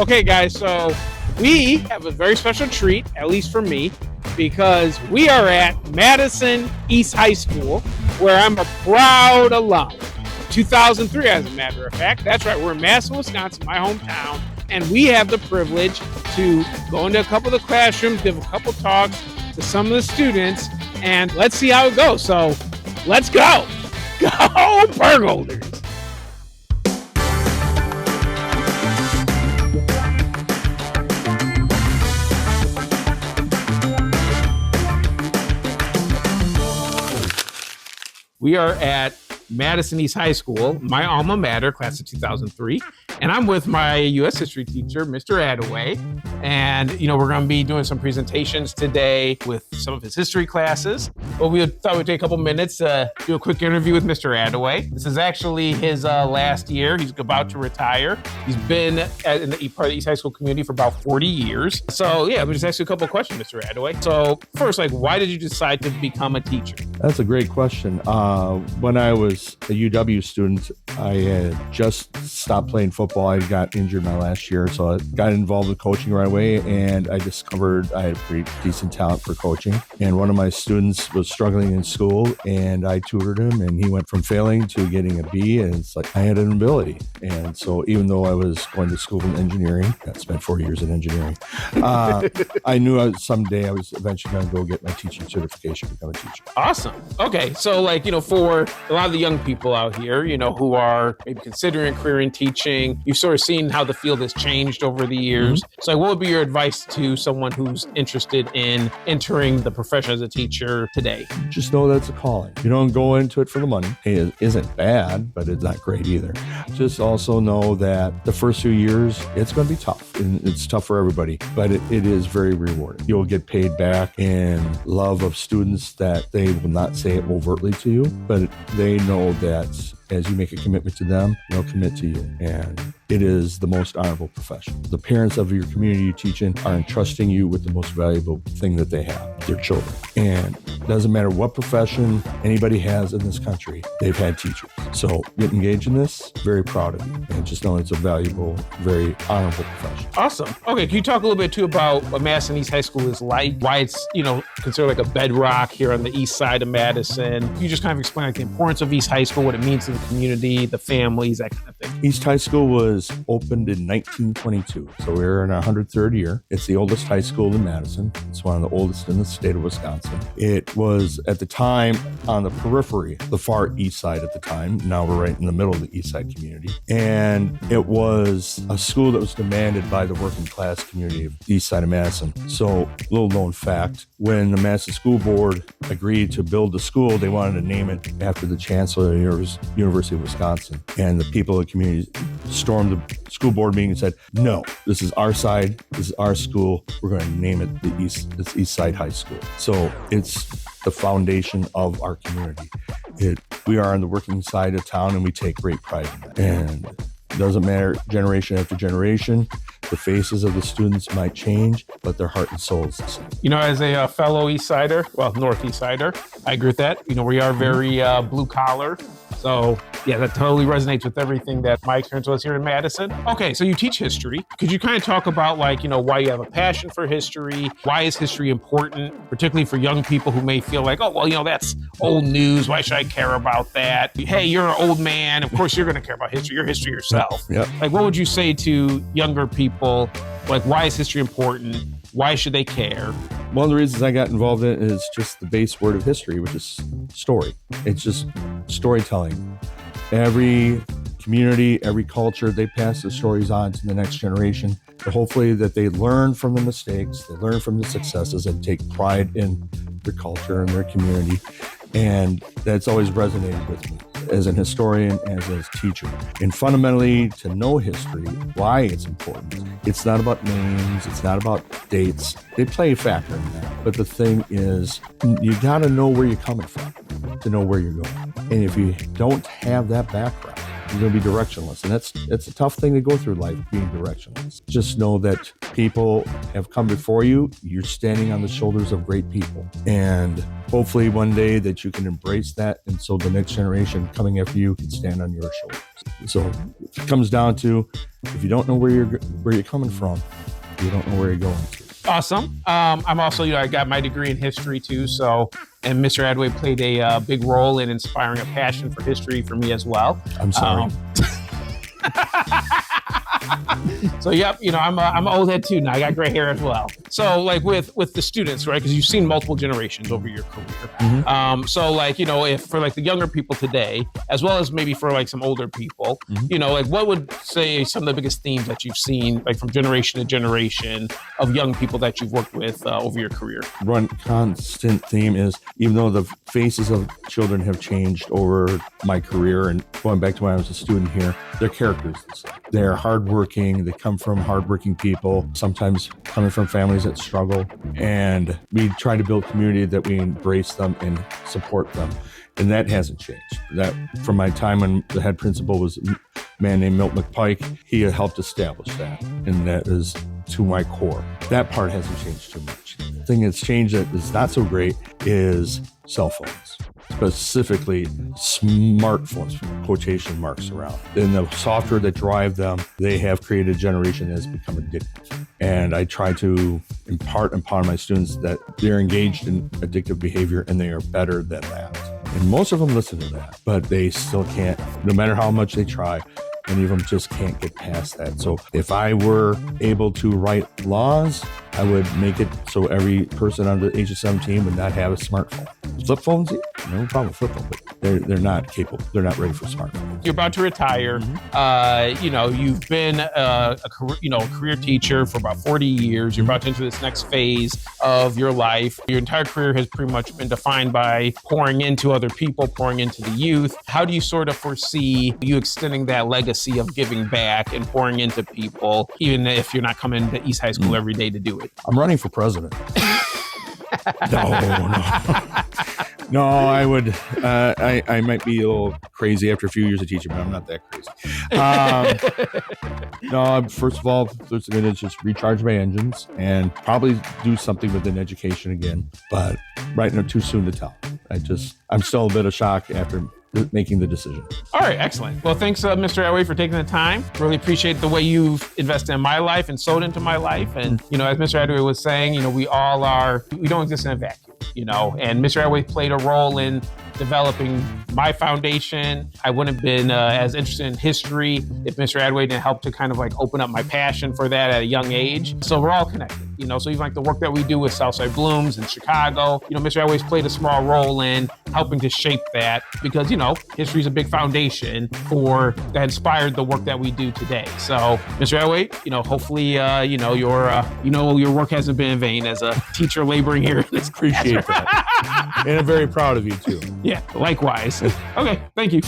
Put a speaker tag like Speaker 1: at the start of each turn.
Speaker 1: Okay, guys, so we have a very special treat, at least for me, because we are at Madison East High School, where I'm a proud alum. 2003, as a matter of fact. That's right, we're in Madison, Wisconsin, my hometown, and we have the privilege to go into a couple of the classrooms, give a couple talks to some of the students, and let's see how it goes. So let's go. Go Burgolders. We are at Madison East High School, my alma mater, class of 2003, and I'm with my U.S. history teacher, Mr. Attaway, and we're going to be doing some presentations today with some of his history classes. But we thought we'd take a couple minutes to do a quick interview with Mr. Attaway. This is actually his last year. He's about to retire. He's been in the part of the East High School community for about 40 years. So yeah, we just ask you a couple of questions, Mr. Attaway. So first, why did you decide to become a teacher?
Speaker 2: That's a great question. When I was a UW student, I had just stopped playing football. I got injured my last year, so I got involved with coaching right away, and I discovered I had a pretty decent talent for coaching. And one of my students was struggling in school, and I tutored him, and he went from failing to getting a B, and it's like I had an ability. And so even though I was going to school in engineering, I spent 4 years in engineering, I knew someday I was eventually going to go get my teaching certification, become a teacher.
Speaker 1: Awesome. Okay, so for a lot of the young people out here, who are maybe considering a career in teaching, you've sort of seen how the field has changed over the years. Mm-hmm. So what would be your advice to someone who's interested in entering the profession as a teacher today?
Speaker 2: Just know that's a calling. You don't go into it for the money. It isn't bad, but it's not great either. Just also know that the first few years, it's going to be tough. And it's tough for everybody, but it is very rewarding. You'll get paid back in love of students that they will not say it overtly to you, but they know that as you make a commitment to them, they'll commit to you. And it is the most honorable profession. The parents of your community you teach in are entrusting you with the most valuable thing that they have, their children. And it doesn't matter what profession anybody has in this country, they've had teachers. So get engaged in this, very proud of you. And just know it's a valuable, very honorable profession.
Speaker 1: Awesome. Okay, can you talk a little bit too about what Madison East High School is like, why it's, considered like a bedrock here on the east side of Madison? Can you just kind of explain the importance of East High School, what it means to the community, the families, that kind of thing?
Speaker 2: East High School was opened in 1922, so we're in our 103rd year. It's the oldest high school in Madison. It's one of the oldest in the state of Wisconsin. It was at the time on the periphery, the far east side at the time. Now we're right in the middle of the east side community. And it was a school that was demanded by the working class community of the east side of Madison. So, little known fact, when the Madison School Board agreed to build the school, they wanted to name it after the Chancellor of the University of Wisconsin. And the people of the community stormed the school board meeting and said, no, this is our side, this is our school, we're going to name it it's East Side High School. So it's the foundation of our community. We are on the working side of town, and we take great pride in that. And it doesn't matter generation after generation, the faces of the students might change, but their heart and soul is the same.
Speaker 1: As a fellow East Sider, Northeast Sider, I agree with that. We are very blue collar. So yeah, that totally resonates with everything that my experience was here in Madison. Okay, so you teach history. Could you kind of talk about why you have a passion for history? Why is history important, particularly for young people who may feel like, that's old news. Why should I care about that? Hey, you're an old man. Of course you're going to care about history. You're history yourself.
Speaker 2: Yep.
Speaker 1: What would you say to younger people? Why is history important? Why should they care?
Speaker 2: One of the reasons I got involved in it is just the base word of history, which is story. It's just storytelling. Every community, every culture, they pass the stories on to the next generation. But hopefully that they learn from the mistakes, they learn from the successes, and take pride in their culture and their community. And that's always resonated with me as an historian, as a teacher. And fundamentally, to know history, why it's important. It's not about names, it's not about dates. They play a factor in that. But the thing is, you gotta know where you're coming from to know where you're going. And if you don't have that background, you're going to be directionless. And it's a tough thing to go through life, being directionless. Just know that people have come before you. You're standing on the shoulders of great people. And hopefully one day that you can embrace that. And so the next generation coming after you can stand on your shoulders. So it comes down to, if you don't know where you're coming from, you don't know where you're going to.
Speaker 1: Awesome. I'm also, I got my degree in history too. So, and Mr. Adway played a big role in inspiring a passion for history for me as well.
Speaker 2: I'm sorry.
Speaker 1: So yep, I'm an old head too now. I got gray hair as well. So like with the students, right? Because you've seen multiple generations over your career.
Speaker 2: Mm-hmm.
Speaker 1: So like, if for like the younger people today, as well as maybe for like some older people, like what would say some of the biggest themes that you've seen like from generation to generation of young people that you've worked with over your career?
Speaker 2: One constant theme is, even though the faces of children have changed over my career and going back to when I was a student here, their characters, they're hardworking. They come from hardworking people, sometimes coming from families that struggle. And we try to build community that we embrace them and support them. And that hasn't changed. That from my time when the head principal was a man named Milt McPike, he had helped establish that. And that is to my core. That part hasn't changed too much. The thing that's changed that is not so great is cell phones. Specifically smartphones, quotation marks around. And the software that drive them, they have created a generation that has become addictive. And I try to impart upon my students that they're engaged in addictive behavior and they are better than that. And most of them listen to that, but they still can't, no matter how much they try, many of them just can't get past that. So if I were able to write laws, I would make it so every person under the age of 17 would not have a smartphone. Flip phones, no problem with flip phones, but they're not capable. They're not ready for smartphones.
Speaker 1: You're about to retire. You've been a career teacher for about 40 years. You're about to enter this next phase of your life. Your entire career has pretty much been defined by pouring into other people, pouring into the youth. How do you sort of foresee you extending that legacy of giving back and pouring into people, even if you're not coming to East High School every day to do it?
Speaker 2: I'm running for president. No, I would. I might be a little crazy after a few years of teaching, but I'm not that crazy. No, first of all, I'm going to just recharge my engines and probably do something within education again. But right now, too soon to tell. I'm still a bit of shock after making the decision.
Speaker 1: All right, excellent. Well, thanks, Mr. Adway, for taking the time. Really appreciate the way you've invested in my life and sewed into my life. And, as Mr. Adway was saying, we don't exist in a vacuum, and Mr. Adway played a role in developing my foundation. I wouldn't have been as interested in history if Mr. Adway didn't help to kind of like open up my passion for that at a young age. So we're all connected, so even like the work that we do with Southside Blooms in Chicago, Mr. Adway's played a small role in helping to shape that because, history is a big foundation that inspired the work that we do today. So Mr. Adway, hopefully, your work hasn't been in vain as a teacher laboring here in this
Speaker 2: Appreciate that. And I'm very proud of you too.
Speaker 1: Yeah, likewise. Okay, thank you.